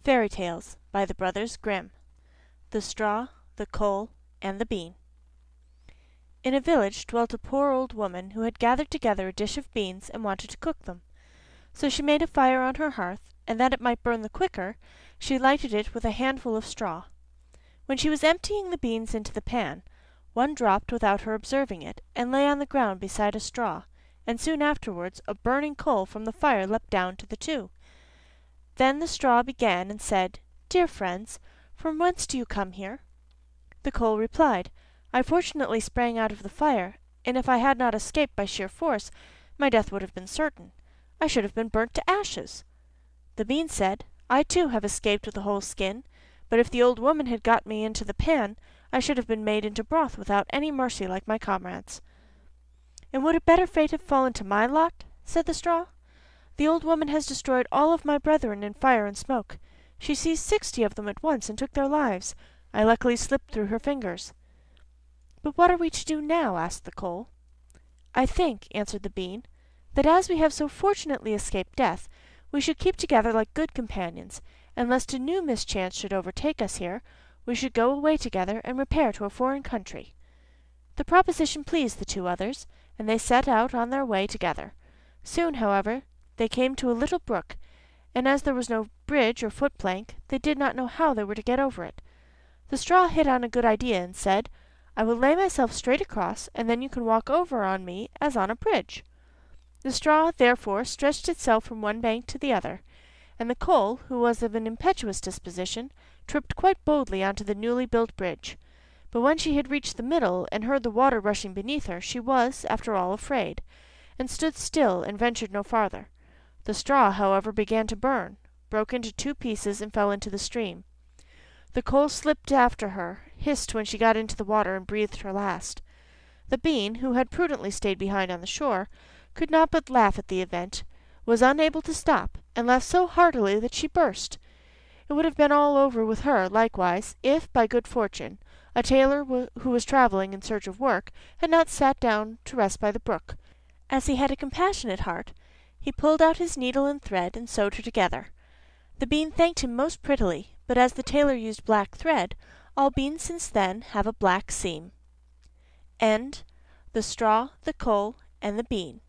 Fairy Tales by the Brothers Grimm. The Straw, the Coal, and the Bean. In a village dwelt a poor old woman who had gathered together a dish of beans and wanted to cook them. So she made a fire on her hearth, and that it might burn the quicker, she lighted it with a handful of straw. When she was emptying the beans into the pan, one dropped without her observing it, and lay on the ground beside a straw, and soon afterwards a burning coal from the fire leapt down to the two. Then the straw began and said, "Dear friends, from whence do you come here?" The coal replied, "I fortunately sprang out of the fire, and if I had not escaped by sheer force, my death would have been certain. I should have been burnt to ashes." The bean said, "I too have escaped with a whole skin, but if the old woman had got me into the pan, I should have been made into broth without any mercy like my comrades." "And would a better fate have fallen to my lot?" said the straw. "The old woman has destroyed all of my brethren in fire and smoke. She seized 60 of them at once and took their lives. I luckily slipped through her fingers." "But what are we to do now?" asked the coal. "I think," answered the bean, "that as we have so fortunately escaped death, we should keep together like good companions, and lest a new mischance should overtake us here, we should go away together and repair to a foreign country." The proposition pleased the two others, and they set out on their way together. Soon, however, they came to a little brook, and as there was no bridge or foot-plank, they did not know how they were to get over it. The straw hit on a good idea, and said, "I will lay myself straight across, and then you can walk over on me as on a bridge." The straw therefore stretched itself from one bank to the other, and the coal, who was of an impetuous disposition, tripped quite boldly on to the newly built bridge. But when she had reached the middle, and heard the water rushing beneath her, she was, after all, afraid, and stood still and ventured no farther. The straw, however, began to burn, broke into 2 pieces, and fell into the stream. The coal slipped after her, hissed when she got into the water, and breathed her last. The bean, who had prudently stayed behind on the shore, could not but laugh at the event, was unable to stop, and laughed so heartily that she burst. It would have been all over with her, likewise, if, by good fortune, a tailor who was travelling in search of work had not sat down to rest by the brook. As he had a compassionate heart, he pulled out his needle and thread and sewed her together. The bean thanked him most prettily, but as the tailor used black thread, all beans since then have a black seam. End. The Straw, the Coal, and the Bean.